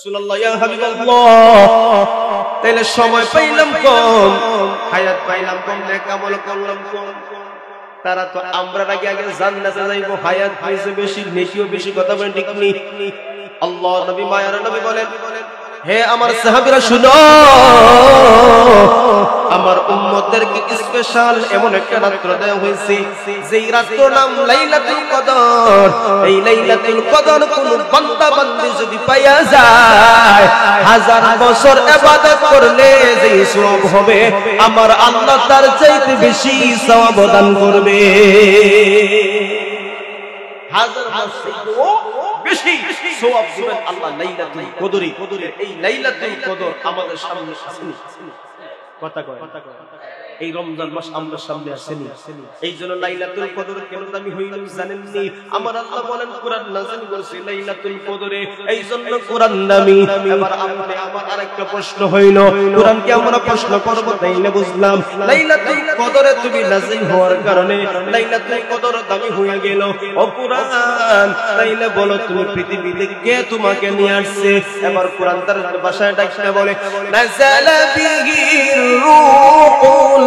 রাসূলুল্লাহ ইয়া হাবিবাল্লাহ, তাইলে সময় পাইলাম কম, হায়াত পাইলাম কম, নেক আমল করলাম কম। তারা তো আমরা আগে জান্নাতে যাইবো, হায়াত পাইছে বেশি, নেকিও বেশি। কথা বলেন ঠিক নি? আল্লাহ নবী মায়ার নবী বলেন, হে আমার সাহাবীরা শুনো, আমার উম্মতদেরকে স্পেশাল এমন একটা রাত্র দেওয়া হয়েছে, যেই রাত্র নাম লাইলাতুল কদর। এই লাইলাতুল কদর কোন বান্দা বান্দি যদি পাইয়া যায়, 1000 বছর ইবাদত করলে যে সওয়াব হবে, আমার আল্লাহ তার চাইতে বেশি সওয়াব দান করবে। 1000 বছর বেশি সওয়াব দিবেন আল্লাহ লাইলাতুল কদরে। এই লাইলাতুল কদর আমাদের সামনে আসেনি। কথা কয়, এই রমজান মাস আমরা সামনে আসেনি। এই জন্য লাইলাতুল কদর কেন দামি হইল জানেননি? আমার আল্লাহ বলেন, কোরআন নাযিল করেছে লাইলাতুল কদরে, এই জন্য কোরআন দামি। এবার আমার আরেকটা প্রশ্ন হইল, কোরআন কি আমরা প্রশ্ন করব তাই না? বুঝলাম লাইলাতুল কদরে তুমি নাযিল হওয়ার কারণে লাইলাতুল কদর দামি হয়ে গেল। ও কোরআন, তাইলে বলো তুমি পৃথিবীতে কে তোমাকে নিয়ে আসছে? এবার কোরআন তার ভাষায় ডাকতে বলে, নাযালা বিহি রূহুল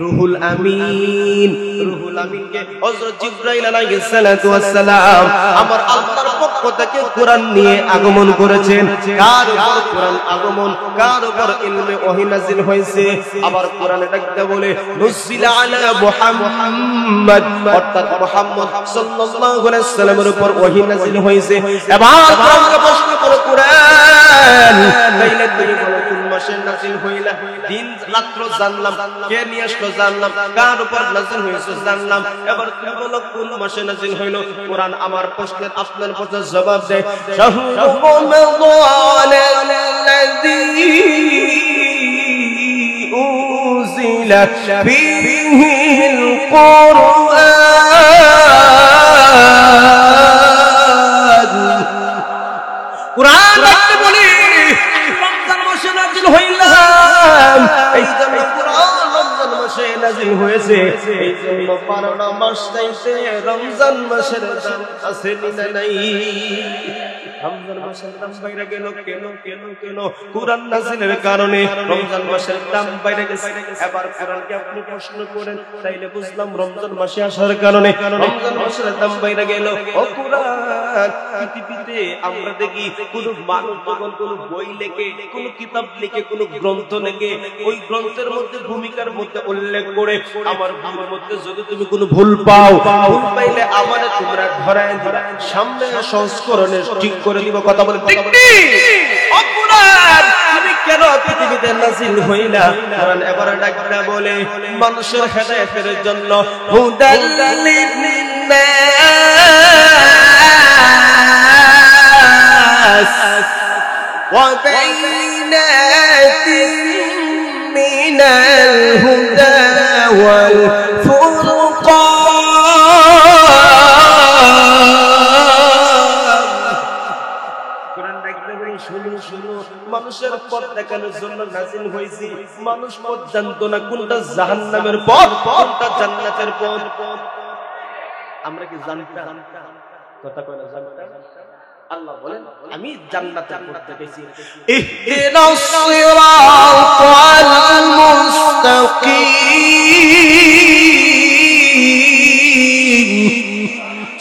রুহুল আমিন। রুহুল আমিনকে হযরত জিবরাইল আলাইহিস সালাতু ওয়াস সালাম আমার আল্লাহর পক্ষ থেকে কোরআন নিয়ে আগমন করেছেন। কার উপর কোরআন আগমন? কার উপর ইলমে ওহী নাযিল হয়েছে? আবার কোরআনে ডাকতে বলে, নুজিলা আলা মুহাম্মদ, অর্থাৎ মুহাম্মদ সাল্লাল্লাহু আলাইহি ওয়াসাল্লামের উপর ওহী নাযিল হয়েছে। এবার কোরআনকে প্রশ্ন করো, কোরআন তাইলে তুমি বলো কোন মাসে নাযিল হইলা? দিন রাত্র জানলাম, কে নিয়ে আসলো জানলাম, কার উপর নাযিল হয়েছে জানলাম। এবার তুমি বলো কোন মাসে নাযিল হইল? কোরআন আমার প্রশ্নের আপনার প্রশ্নের জবাব দেয়, শাহরু রমাদানাল্লাযী উনজিলা ফীহিল কুরআন। কোরআন দেখতে বলি রমজান মাসে নাযিল হইলাম, এই জন্য কোরআন রমজান মাসে নাযিল হয়েছে। এই জন্য 12টা মাস চাইতে রমজান মাসের দাম আছে না নাই? রমজান মাসের দাম বাইরে গেল কেন? কোরআন নাযিলের কারণে রমজান মাসের দাম বাইরে গেছে। এবার কোরআনকে আপনি প্রশ্ন করেন, তাইলে বুঝলাম রমজান মাসে আসার কারণে রমজান মাসের দাম বাইরে গেল। ও কোরআন, পৃথিবীতে আমরা দেখি কোন মানুষ যখন কোন বই লেখে, কোন কিতাব লিখে, কোন গ্রন্থ লেখে, ওই গ্রন্থের মধ্যে ভূমিকার মধ্যে উল্লেখ করে, আমার ভুলের মধ্যে যদি তুমি কোনো ভুল পাও, ভুল পাইলে আমারে তোমরা ধরায় দিবা, সামনে সংস্করণে ঠিক করে দিব। কথা বলে ঠিক নেই? ও কোরআন, তুমি কেন পৃথিবীতে নাযিল হইলা? কোরআন এবারে ডাকতে বলে, মানুষের হেদায়েতের জন্য, হুদাল লিন্নাস ওয়া বাইনাতিন মিনাল হুদা ওয়াল ফুরকান। মানুষের পথ দেখানোর জন্য নাযিল হয়েছে। মানুষ পথ জানতো না, কোনটা জাহান্নামের পথ, কোনটা জান্নাতের পথ। আমরা কি জানতাম? কথা কয় না জানতাম? আল্লাহ বলেন, আমি জান্নাতের পথ দেখাইছি। ইহদিনাস সিরাতাল মুস্তাকিম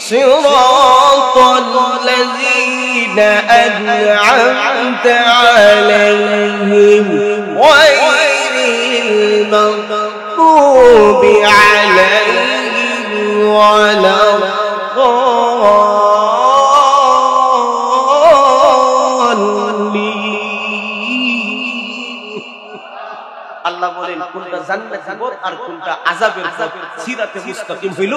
সিরাতাল লাযীনা আন'আমতা আলাইহিম গায়রিল মাগদুবি আলাইহিম ওয়ালা আল্লাহ বলেন কোনটা জান্নাতের পথ আর কোনটা আযাবের পথ। সিরাতে মুস্তাকিম হইল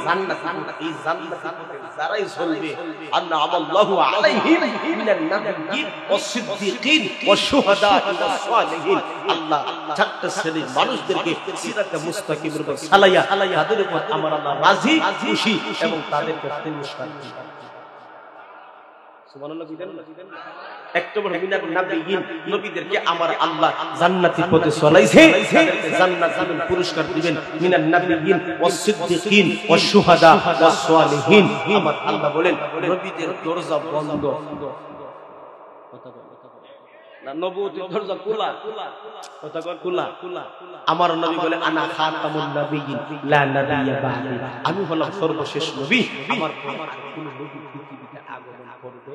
জান্নাতের পথ। এই জান্নাতের পথে যারাই চলবে, আন'আমাল্লাহু আলাইহিম মিনান নাবিয়্যিন ওয়াস সিদ্দীকিন ওয়াশ শুহাদা'i ওয়াস সালিহিন। আল্লাহ চারটি শ্রেণীর মানুষদেরকে সিরাতে মুস্তাকিমের উপর চালাইয়া তাদের উপর আমার আল্লাহ রাজি, খুশি এবং তাদেরকে পুরস্কার দিবেন। সুবহানাল্লাহ বিদেন না একটা বড় মিনার নবীয়িন নবীদেরকে আমার আল্লাহ জান্নাতের পথে চলাইছে তাদেরকে জান্নাত দিবেন পুরস্কার দিবেন মিনান নবীয়িন ওয়াস সিদ্দিকিন ওয়াস শুহাদা ওয়াস সালিহিন আমার আল্লাহ বলেন নবীদের দরজা বন্ধ কথা বল না নবুয়তের দরজা খোলা কথা বল খোলা আমার নবী বলে আনা খাতামুন নবীয়িন লা নবিয়্যা বাদি আমি হলাম সর্বশেষ নবী আমার কোন নবী পৃথিবীতে আগমন করবে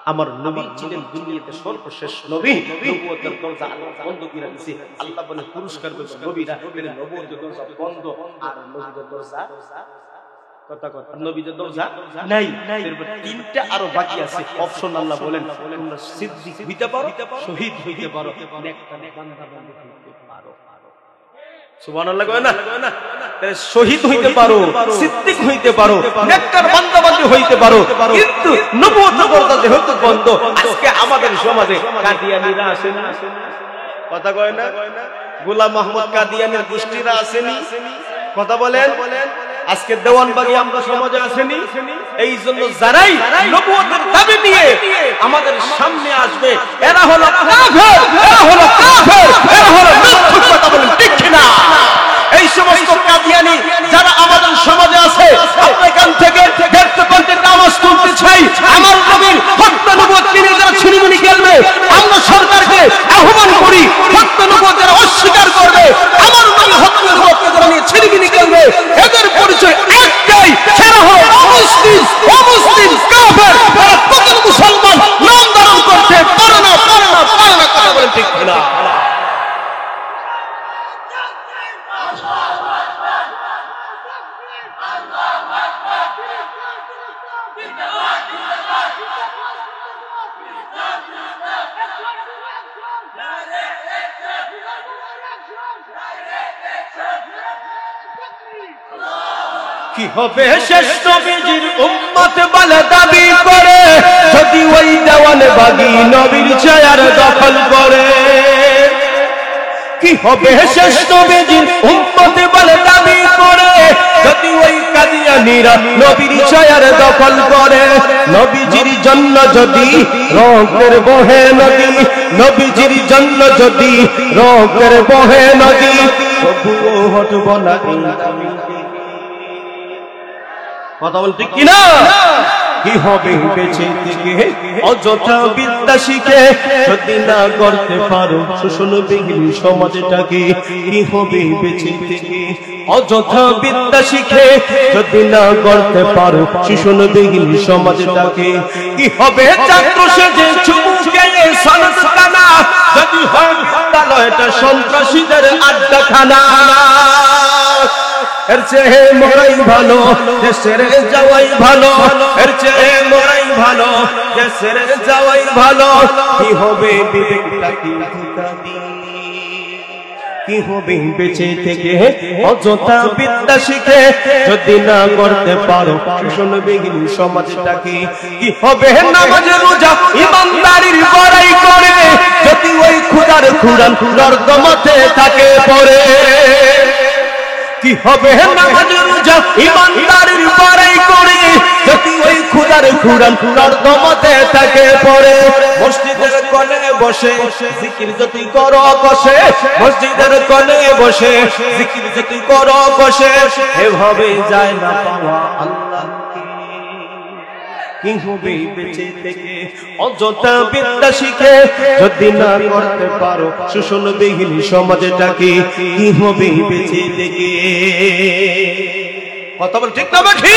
আমার নবী ছিলেন দুনিয়াতে সর্বশেষ নবী নবুয়তের দরজা আল্লাহ বন্ধ করে দিয়েছে আল্লাহ বলে পুরস্কার দেবে নবীরা বলে নবুয়তের দরজা বন্ধ আর নবীদের দরজা কথা কথা নবীদের দরজা নাই এরপর তিনটা আরো বাকি আছে অপশন আল্লাহ বলেন তোমরা সিদ্দিক হইতে পারো শহীদ হইতে পারো নেককার বান্দা বান্দী হইতে পারো সুবহানাল্লাহ কয় না তাহলে শহীদ হইতে পারো সিদ্দিক হইতে পারো নেককার বান্দা বান্দী হইতে পারো কিন্তু নবুয়তের দরজা যেহেতু বন্ধ আজকে আমাদের সমাজে কাদিয়ানীরা আসে না কথা কয় না গোলাম মোহাম্মদ কাদিয়ানীর গোষ্ঠীরা আসেনি কথা বলেন আজকে দেওয়ানবাগী আমরা সমাজে আসেনি এই জন্য যারাই নবুয়তের দাবি নিয়ে আমাদের সামনে আসবে এরা হলো কাফের এরা হলো মিথ্যুক কথা বলেন ঠিক কিনা এই সমস্ত কাদিয়ানী যারা আমাদের সমাজে আছে আমরা এখান থেকে দেখতে পান্তে নামাজ তুলতে চাই আমার নবীর হক নবুয়ত নিয়ে যারা ছিনিমিনি খেলবে আমরা সরকারকে আহ্বান করি হক নবুয়ত যারা অস্বীকার করবে আমার নবী হক নবুয়ত যারা নিয়ে ছিনিমিনি খেলবে এদের পরিচয় একটাই সেটা হলো অমুসলিম কাফের তারা কত মুসলমান নাম ধারণ করতে পারে না কথা বলেন ঠিক কিনা কি হবে শেষ নবীজির উম্মত বলে দাবি করে যদি ওই দেওয়ানবাগী নবীর ছায়ার দখল করে কি হবে শেষ নবীজির উম্মত বলে দাবি করে যদি ওই কাদিয়ানীরা নবীর ছায়ার দখল করে নবীজির জন্য যদি রক্তের বহে নদী নবীজির জন্য যদি রক্তের বহে নদী তবুও হটব না কথা বলতে কিনা কি হবে বেঁচে থেকে অযথা বিদ্যা শিখে যদি না করতে পারো শোষণবিহীন সমাজটাকে কি হবে বেঁচে থেকে অযথা বিদ্যা শিখে যদি না করতে পারো শোষণবিহীন সমাজটাকে কি হবে ছাত্র সেজে চুমুকে সনসকানা যদি হয় বিদ্যালয়টা সন্ত্রাসীদের আড্ডাখানা এর চেয়ে মরাই ভালো দেশের যাওয়াই ভালো এর চেয়ে মরাই ভালো দেশের যাওয়াই ভালো কি হবে বিবেকটা কি কি হবে বেঁচে থেকে অযথা বিদ্যা শিখে যদি না করতে পারো শোষণবিহীন সমাজটাকে কি হবে নামাজ রোজা ইমানদারির বড়াই করে যদি ওই খুদার কুরআন নরদমতে থাকে পড়ে কি হবে নামাজ রোজা ইমানদারির বড়াই করে যদি ওই খুদার কুরআন নরদমতে থাকে পড়ে মসজিদের কোণে বসে জিকির যদি করো বসে মসজিদের কোণে বসে জিকির যদি করো বসে এভাবে যায় না পাওয়া আল্লাহকে কি হবে বেঁচে থেকে অযথা বিদ্যা শিখে যদি না করতে পারো শোষণবিহীন সমাজটাকে কি হবে বেঁচে থেকে কথা বল ঠিক না বাকি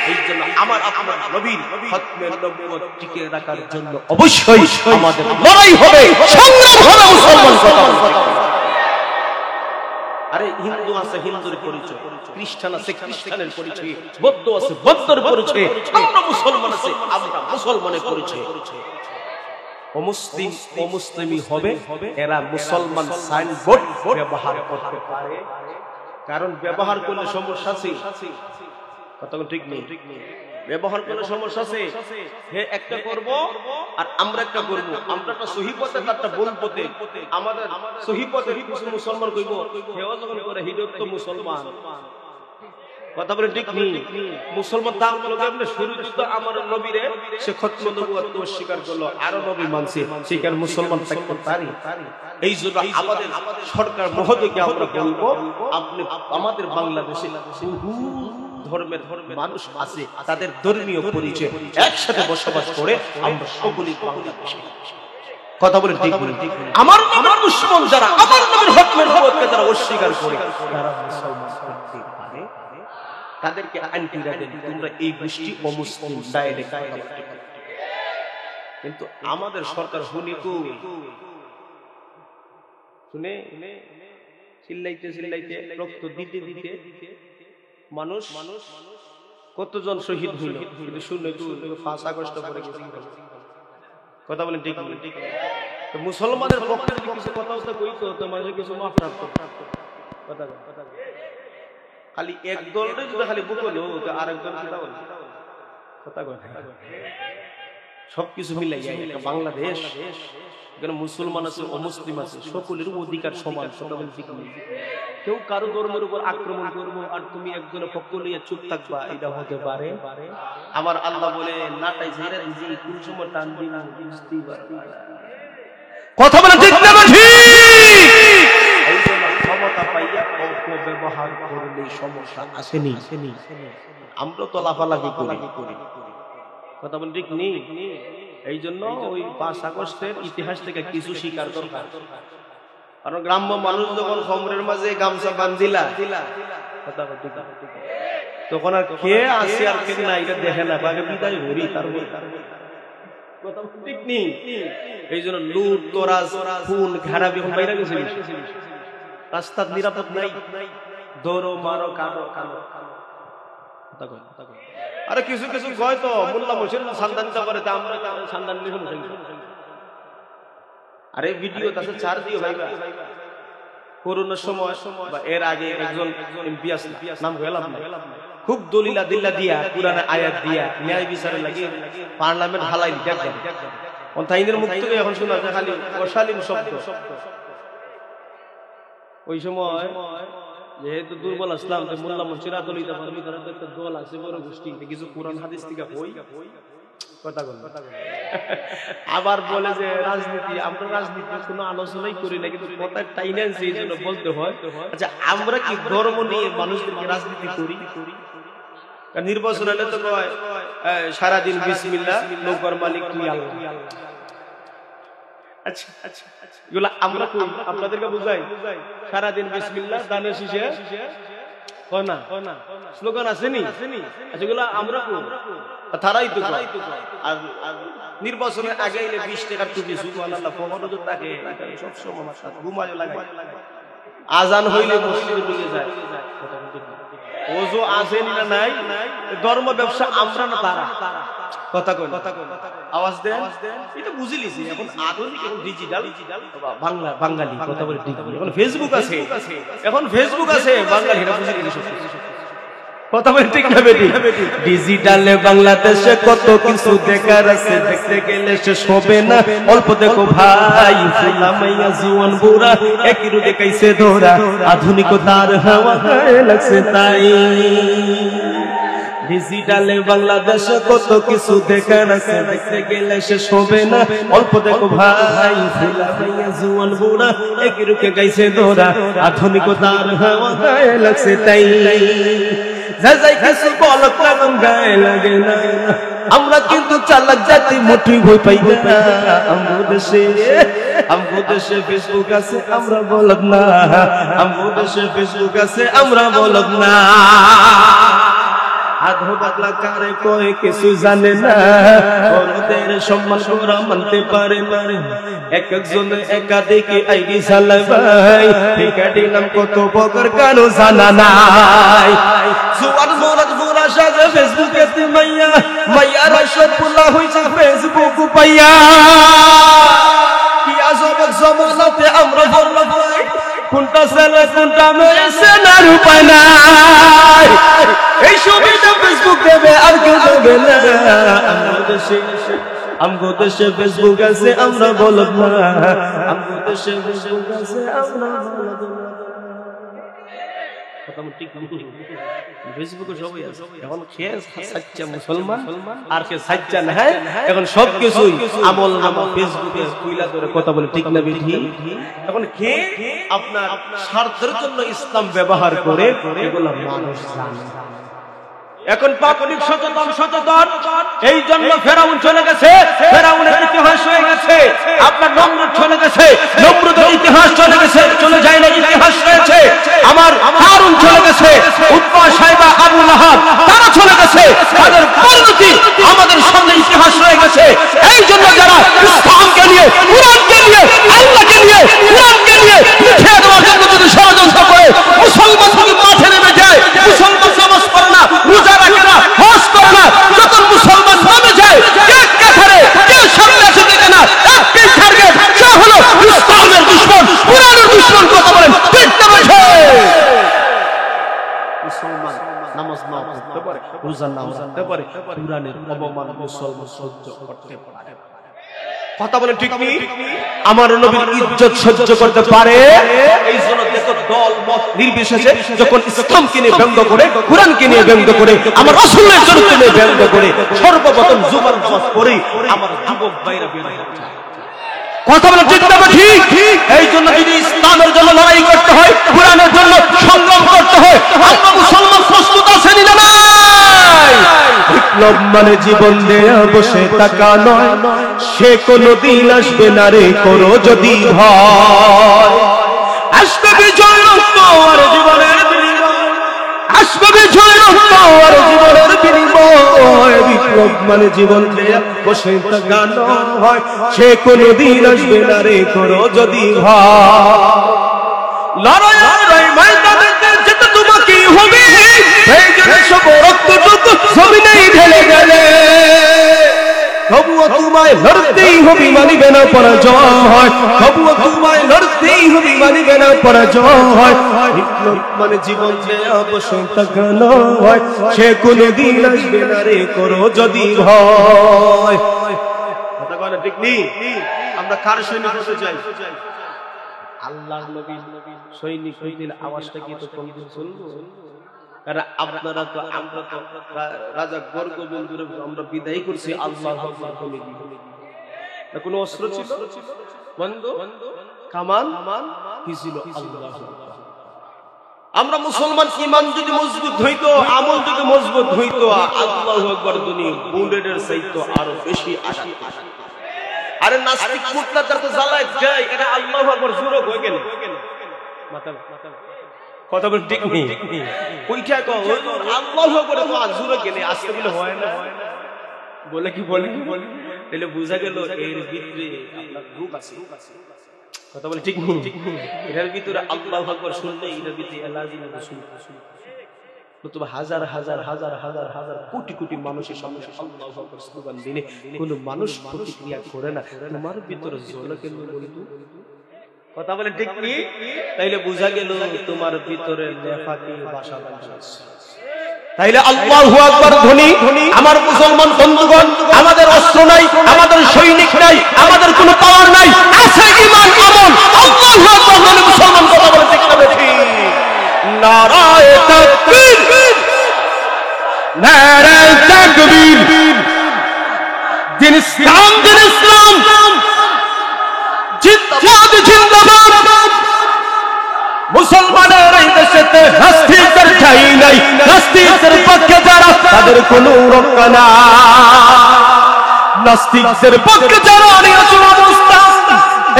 এই জন্য আমার আপনার নবীর খতমে নবুয়ত টিকে রাখার জন্য অবশ্যই আমাদের লড়াই হবে সংগ্রাম হবে মুসলমান কথা আরে হিন্দু আছে হিন্দুর পরিচয় খ্রিস্টান আছে খ্রিস্টানের পরিচয় বৌদ্ধ আছে বৌদ্ধের পরিচয় আমরা মুসলমান আছে আমরা মুসলমানের পরিচয় অমুসলিমই হবে এরা মুসলমান সাইনবোর্ড ব্যবহার করতে পারে কারণ ব্যবহার করলে সমস্যা আছে কথা ঠিক নেই ব্যবহার করলে সমস্যা আছে হে একটা করব আর আমরা একটা করব আমরা একটা সহি পথে একটা ভুল পথে আমাদের সহি পথে কিছু মুসলমান কইব হেও যখন করে হিদত তো মুসলমান কথা বলে ঠিক নেই। মুসলমান তার লোকে আপনি শুরু যুদ্ধ আমার নবীরে সে খতম নবুয়ত অস্বীকার করলো, আরো নবী মানছে, সেখানে মুসলমান থাকতে পারি। এই জন্য আমাদের সরকার মহোদয়কে আমরা বলবো, আপনি আমাদের বাংলাদেশে ধর্মের মানুষ আছে, তাদের ধর্মীয় পরিচয় একসাথে বসবাস করে আমরা সকলেই বাংলাদেশে। কথা বলেন ঠিক বলেন। আমার দুশমন যারা আমার নবীর হকমের নবুয়তকে যারা অস্বীকার করে তারা মুসলমান হতে পারে, তাদেরকে আইন ফিরা দেন, তোমরা এই গোষ্ঠী অমুসলিম ডাইরেক্ট। কিন্তু আমাদের সরকার হুনিকু শুনে চিল্লাইতে চিল্লাইতে রক্ত দিতে দিতে মানুষ কতজন শহীদ হইল, কিন্তু শুনে 5 আগস্ট পরে গেছে। কথা বলেন ঠিক বলেন। তো মুসলমানের পক্ষে যদি কিছু কথা কইতো তো মানুষ কিছু মাফ রাখতো। কথা খালি এক দলটা যদি খালি বুকলো তো আরেক দল কি বলে কথা কয়। সবকিছু মিলাইয়া একটা বাংলাদেশ, এখানে মুসলমান আছে অমুসলিম আছে, সকলের অধিকার সমান। কথা বলেন ঠিক নেই। কেউ কারো ধর্মের উপর আক্রমণ করবো আর তুমি একজনের পক্ষ নিয়ে চুপ থাকবা, এটা হতে পারে? আমার আল্লাহ বলে নাটাই ঝেড়ে দিছি, কোন সময় টান দিন বুঝতেই পারবে। কথা বলে ঠিক না ঠিক? এই জন্য ক্ষমতা পাইয়া অপব্যবহার করলে সমস্যা আসেনি। আমরা তো লাফালাফি করি। কথা বলে ঠিক নেই। এই জন্য ওই 5 আগস্টের ইতিহাস থেকে কিছু শিকার দরকার। কারণ গ্রাম্য মানুষ যখন খমরের মাঝে গামছা বান্ধিলা তখন আর খেয়ে আসে আর খেয়ে না, এটা দেখে না, আগে বিদায় হরি তারপর। কথা ঠিক নেই। এই জন্য লুট তোরাজ খুন ঘাড়াবি বাইরে গেছে, রাস্তার নিরাপদ নাই, দৌড়ো মারো কানো কানো। আরে কিছু কিছু কয় তো মোল্লা মশির সন্ধান দিতে পারে, আমরা সন্ধান নিয়ে আরে ভিডিও তাতে ছাড় দিও ভাইবা। করোনার সময় বা এর আগে একজন এমপি আসলো, নাম গেলাম না, খুব দলিলা দিল্লা দিয়া কুরআনের আয়াত দিয়া ন্যায় বিচারে লাগে পার্লামেন্ট হালাই দেখবেন অন্তাইনের মুখ থেকে এখন শোনা যায় খালি অশালীন শব্দ। ওই সময় যেহেতু দুর্বল আসলাম মোল্লা মনসিরা দলিতা পারবি, তারা তো একটা দল আছে বড় গোষ্ঠী, কিছু কোরআন হাদিস থেকে হই কথা বল। আবার বলে যে রাজনীতি, আমরা রাজনীতির কোনো আলোচনাই করি না, কিন্তু কথা টাইনে এই জন্য বলতে হয়। আচ্ছা আমরা কি ধর্ম নিয়ে মানুষদেরকে রাজনীতি করি? নির্বাচন হলে তো কয় সারাদিন বিসমিল্লাহ, নৌকার মালিক তুই আল্লাহ। আচ্ছা আচ্ছা এগুলো আমরা আপনাদেরকে বুঝাই, সারাদিন বিসমিল্লাহ দানের শীষে স্লোগান আসেনি। আচ্ছা এগুলো আমরা তারাই তো আর নির্বাচনের আগে 20 টাকার টুপি সুবহানাল্লাহ 15 টাকা সব সময় আমার সাথে ঘুমায় লাগায়, আজান হইলে মসজিদে ঢুকে যায়। ওযু আসেনি না নাই, ধর্ম ব্যবসা আমরা না তারা। কথা কই আওয়াজ দেন, এটা বুঝিলিছি। এখন আধুনিক এবং ডিজিটাল বাংলা বাঙালি কথা বলে ঠিক। এখন ফেসবুক আছে, বাঙালিরা বুঝিলিছি সব কথা বলে ঠিক না বেটি? ডিজিটালে বাংলাদেশে কত কিছু দেখার আছে, দেখতে গেলে শেষ হবে না। অল্প দেখো ভাই, ফুলা মাইয়া জওয়ান বুড়া একই রূপে দেখাইছে ধরা, আধুনিকতার হাওয়া লাগছে তাই। ডিজিটালে বাংলাদেশে কত কিছু দেখার আছে, দেখতে গেলে শেষ হবে না। অল্প দেখো ভাই, ফুলা মাইয়া জওয়ান বুড়া একই রূপে গাইছে ধরা, আধুনিকতার হাওয়া লাগছে তাই। যাই কিছু বলক লাগাম গায়ে লাগে না, আমরা কিন্তু চালাক জাতি, মুঠি ভয় পাই না। আমগো দেশে ফেসবুক আছে, আমরা বলক না। আমগো দেশে ফেসবুক আছে, আমরা বলক না। আধো পাগলা কারে কয় কিছু জানে না, বড়দের সম্মান করা মানতে পারে না। এক একজন একাধিক আইডি চালায় ভাই, ঠিকাটি নাম কত বকর কানো জানা নাই। জোয়ান মোরাদ মোরা সাজে ফেসবুকে মাইয়া, মাইয়া রাশদ পুলা হইছে ফেসবুক পাইয়া। কি আজব জমানাতে আমরা বলল ভাই, কোনটা ছেলে কোনটা মেয়ে সেনার উপায় নাই। এই সুবিধা ফেসবুক দেবে আর কেউ দেবে না। আমগো দেশে ফেসবুক আছে, আমরা বলব না। আমগো দেশে ফেসবুক আছে, আমরা বলব না। কথা ঠিক ফেসবুকে সবই আছে। এখন কে সাচ্চা মুসলমান আর কে সাচ্চা না, এখন সবকিছুই আমল নামা ফেসবুকে তুইলা করে কথা বলে, ঠিক না বেঠি? এখন কে আপনার স্বার্থের জন্য ইসলাম ব্যবহার করে, এগুলো মানুষ জানে। এখন পাবলিক সচেতন, এই জন্য ফেরাউন চলে গেছে, ফেরাউনের ইতিহাস হয়ে গেছে। আপনার নমরুদ চলে গেছে, নমরুদের ইতিহাস চলে গেছে, চলে যায় না, ইতিহাস রয়েছে। আমার হারুন চলে গেছে, উতবা সাইবা আবু লাহাব তারা চলে গেছে, তাদের পরিণতি আমাদের সামনে ইতিহাস রয়ে গেছে। এই জন্য যারা ইসলামকে নিয়ে, কুরআনকে নিয়ে, আল্লাহকে নিয়ে, কুরআনকে নিয়ে পিছিয়ে দেওয়ার জন্য যদি ষড়যন্ত্র করে, মুসলমান যদি মাঠে নেমে যায়, মুসলমান নামাজ পড়ে না, রোজা রাখে না, হজ করে না, যখন মুসলমান নামে যায়, কে কাছে কে সামনে আসে দেখে না, একই টার্গেট, সে হলো ইসলামের দুশমন, কুরআনের দুশমন। কথা বলেন ঠিক না বেঠে? মুসলমান নামাজ না পড়তে পারে, রোজা না রাখতে পারে, কুরআনের অপমান মুসলমান সহ্য করতে পারে। কথা বলেন ঠিক নেই? আমার নবীর ইজ্জত সহ্য করতে পারে। এই জন্য দেখো দল মত নির্বিশেষে যখন ইসলামকে নিয়ে ব্যঙ্গ করে, কুরআনকে নিয়ে ব্যঙ্গ করে, আমার রাসূলের চরিত্র নিয়ে ব্যঙ্গ করে, সর্বপ্রথম জুমার নামাজ পড়ে আমার যুবক ভাইরা বের হয়ে যায়। কথা বলেন ঠিক না ঠিক? এই জন্য যদি ইসলামের জন্য লড়াই করতে হয়, কুরআনের জন্য সংগ্রাম করতে হয়, আমরা মুসলমান প্রস্তুত আছেন না নাই? বিপ্লব মানে জীবন দেয়া বসে থাকা নয়, সে কোনদিন আসবে না রে, করো যদি ভয়। আসবে বিজয় রক্ত আর জীবনের বিনিময়, আসবে বিজয় রক্ত আর জীবনের বিনিময়। বিপ্লব মানে জীবন দেয়া বসে থাকা নয়, সে কোনদিন আসবে না রে, করো যদি ভয়। লড়াই ময়দানে যেতে তোমাকেই হবে, এই জন্য সব রক্তটুকু জমিনেই ঢেলে গেলে তবুও তোমায় লড়তেই হবে, মানিবে না পরাজয়। তবুও তোমায় লড়তেই হবে, মানিবে না পরাজয়। বিপ্লব মানে জীবন দেয়া বসে থাকা নয়, সে কোনদিন আসবে না রে, করো যদি ভয়। কথা বলে ঠিক নেই? আমরা কার সৈনিক হতে চাই? আল্লাহর নবী সৈনিক হইলে আওয়াজটা কি তো কম শুনবো? কারণ আপনারা তো, আমরা তো রাজা বর্গবন্ধুর আমরা বিদায় করছি আল্লাহু আকবার বলে। কোনো অস্ত্র ছিল বন্ধু? কামান কি ছিল? আল্লাহু আকবার। আমরা মুসলমান ঈমান যদি মজবুত হইতো, আমল যদি মজবুত হইতো, আল্লাহু আকবার দুনিয়া বুলেটের চাইতো আরো বেশি আশা। আরে নাস্তিক মুতলা তো জ্বালায় যায়, এটা আল্লাহু আকবার জোরে হয়ে গেল মাথা। কথা বল ঠিক নেই? ওইটা কো আল্লাহু আকবার তো জোরে গেলে আজকে বলে হয় না, বলে কি বলে তাহলে বুঝা গেল এর ভিতরে আপনার রূপ আছে। কথা বল ঠিক নেই? এর ভিতরে আল্লাহু আকবার শুনলে এর ভিতরে লাজিম শুনতে নতুবা হাজার হাজার হাজার হাজার হাজার কোটি কোটি মানুষের সামনে আল্লাহু আকবার স্লোগান দিলে কোনো মানুষ প্রতিক্রিয়া করে না, তোমার ভিতরে জ্বলে কেন বলতো? কথা বলে ঠিক নেই? তাইলে বুঝা গেল তোমার ভিতরে নেফাকি ভাষা বাজছে। তাইলে আল্লাহু আকবার ধ্বনি। আমার মুসলমান বন্ধুগণ, আমাদের অস্ত্র নাই, আমাদের সৈনিক নাই, আমাদের কোনো পাওয়ার নাই, আছে ঈমান আমল। আল্লাহু আকবার বলে মুসলমান কথা বলে ঠিক না ঠিক? নারায়ে তাকবীর, নারায়ে তাকবীর। দিন ইসলাম, দিন ইসলাম জিন্দাবাদ, জিন্দাবাদ। মুসলমানের এই দেশেতে নাস্তিকদের ঠাঁই নাই, নাস্তিকদের পক্ষে যারা তাদের কোনো রক্ষা নাই। নাস্তিকদের পক্ষে যারা নিয়ত অবস্থা,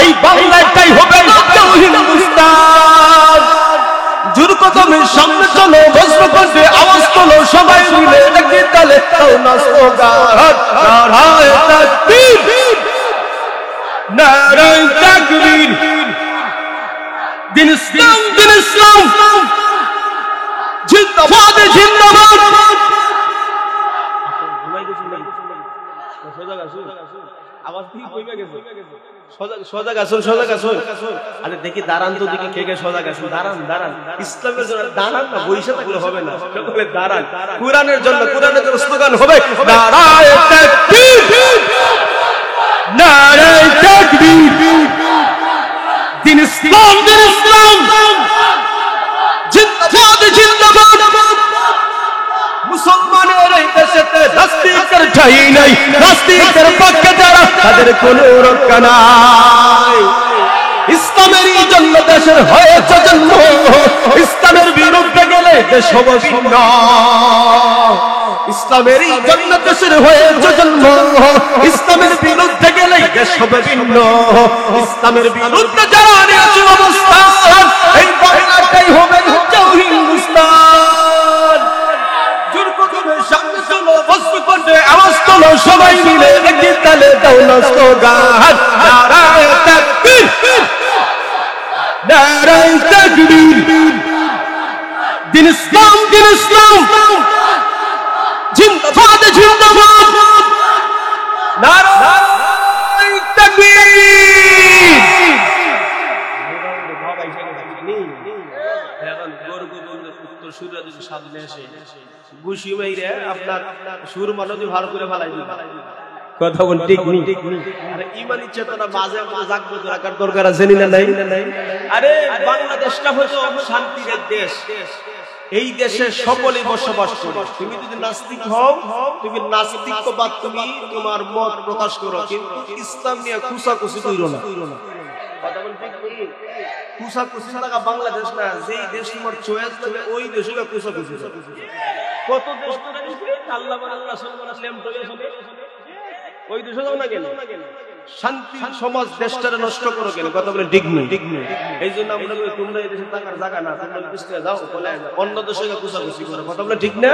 এই বাংলাটাই হবে হিন্দুস্তান। জোর কদমের সামনে চলো, বজ্র কণ্ঠে আওয়াজ তোলো, সবাই মিলে একই তালে দাও না স্লোগান, নারায়ে তাকবীর, নারায়ে তাকবীর। দিন ইসলাম, দিন ইসলাম জিন্দাবাদ, জিন্দাবাদ। সজাগ আসুন, সজাগ আসুন। আরে দেখি দাঁড়ান তো, দেখি কে কে সজাগ আসুন। দাঁড়ান, দাঁড়ান। ইসলামের জন্য দাঁড়ান না, বইসা থাকলে হবে না, সকলে দাঁড়ান। কুরআনের জন্য, কুরআনের জন্য স্লোগান হবে নারায়ে তাকবীর, নারায়ে তাকবীর। দিন ইসলাম, দিন ইসলাম জিন্দাবাদ, জিন্দাবাদ। ঠাঁই নাই, নাস্তিকদের পক্ষে যারা তাদের কোনো রক্ষা নাই। ইসলামেরই জন্য দেশের হয়েছে জন্ম, ইসলামের বিরুদ্ধে গেলে দেশ হবে ভিন্ন। ইসলামেরই জন্য দেশের হয়েছে জন্ম, ইসলামের বিরুদ্ধে গেলে দেশ হবে ভিন্ন। ইসলামের বিরুদ্ধে যারা নিয়েছে অবস্থান, এই বাংলাটাই হবে হিন্দুস্তান। জোর কদমে সামনে চলো, বস্তু করতে আওয়াজ তোলো, সবাই মিলে একই তালে দাও না স্লোগান, নারায়ে তাকবীর, নারায়ে তাকবীর। দিন ইসলাম, দিন ইসলাম, জিন্দাবাদ জিন্দাবাদ, নারায়ে তাকবীর। এখন গোরগোবিন্দের উত্তর সুরে যদি সামনে এসে ঘুষি মাইরে আপনার সুর মানবী ভালো করে ফেলাই দিবে। কথা বল ঠিক নেই? আরে ইমানি চেতনা মাঝে মাঝে জাগ্রত রাখার দরকার আছে না নাই? আরে বাংলাদেশটা হলো শান্তির এক দেশ। এই দেশে সকলে বসবাস করে। তুমি যদি নাস্তিক হও, তুমি নাস্তিকবাদ, তুমি তোমার মত প্রকাশ করো, কিন্তু ইসলাম নিয়ে খুসাখুসি কইরো না। কথা বল ঠিক নেই? খুসাখুসি লাগা বাংলাদেশ না, যেই দেশ তোমার চয়েস হবে ওই দেশে খুসাখুসি। কত দেশ তো আল্লাহ আল্লাহ রাসূল সাল্লাল্লাহু আলাইহি ওয়াসাল্লাম ওই দেশে যাও না কেন? শান্তি সমাজ দেশটারে নষ্ট করো কেন? কথা বলে ঠিক নেই। এই জন্য আমরা বলি তোমরা এই দেশে থাকার জায়গা না, তোমরা পিছনে যাও, বলে অন্য দেশে কুচাকুচি করো। কথা বলে ঠিক না?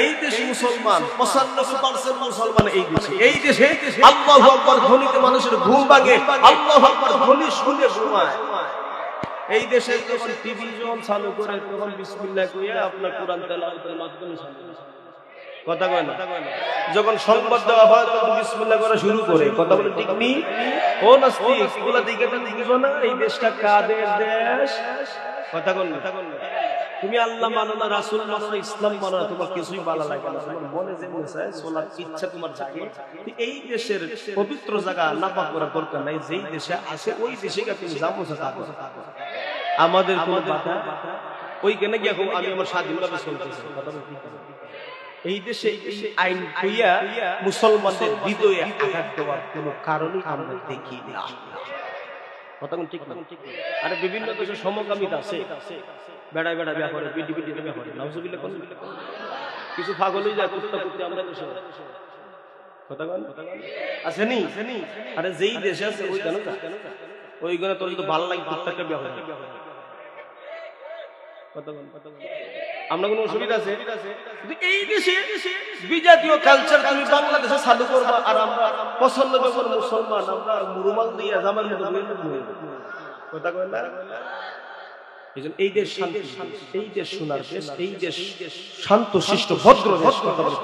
এই দেশে মুসলমান 95% মুসলমান এই দেশে। এই দেশে আল্লাহু আকবার ধ্বনিতে মানুষের ঘুম ভাঙে, আল্লাহু আকবার ধ্বনি শুনে ঘুমায়। এই দেশে যখন টিভি যখন চালু করে তখন বিসমিল্লাহ কইয়া আপনার কোরআন তেলাওয়াতের মাধ্যমে চালু করে। কথা কয় না? যখন সংবাদ দেওয়া হয় তখন বিসমিল্লাহ করা শুরু করে। কথা বলে ঠিক নেই? ও নাস্তিক, এগুলা দিকে তো বুঝো না এই দেশটা কাদের দেশ? কথা কয় না? তুমি আল্লাহ মানো না, রাসূল মানো না, ইসলাম মানো না, তোমার কিছুই ভালো লাগে না, তোমার মনে যেমন চায় চলার ইচ্ছা তোমার জাগে। এই দেশের পবিত্র জায়গা নাপাক করার দরকার নাই। যেই দেশে আছে ওই দেশে তুমি যাবো তা করো। আমাদের কোনো বাধা ওইখানে গিয়ে আমি আমার স্বাধীনভাবে চলতেছি। কথা বলে ঠিক আছে? এই দেশে এই আইন হইয়া মুসলমানদের হৃদয়ে আঘাত দেওয়ার কোন কারণই আমরা দেখি না। কথা ঠিক না? আরে বিভিন্ন দেশে সমকামিতা আছে, বেড়ায় বেড়া বিয়া করে, বিটি বিটিতে বিয়া করে, নাউজুবিল্লাহ। কিছু পাগল হয়ে যায় কুত্তা কুত্তি আমরা দেশে। কথা কন আছে নি? আরে যেই দেশে আছে ওই জানো না, ওই গনে তোর যদি ভালো লাগে কুত্তাকে বিয়া করে। আমরা কোনো অসুবিধা আছে? এই দেশে বিজাতীয় কালচার তুমি বাংলাদেশে চালু করবা, আর আমরা 95% মুসলমান, আমরা রুমাল দিয়ে জামার মতো কথা কয় না? এই দেশ শান্তি, এই দেশ সোনার দেশ, এই দেশ শান্ত শিষ্ট ভদ্র দেশ। কথা বলে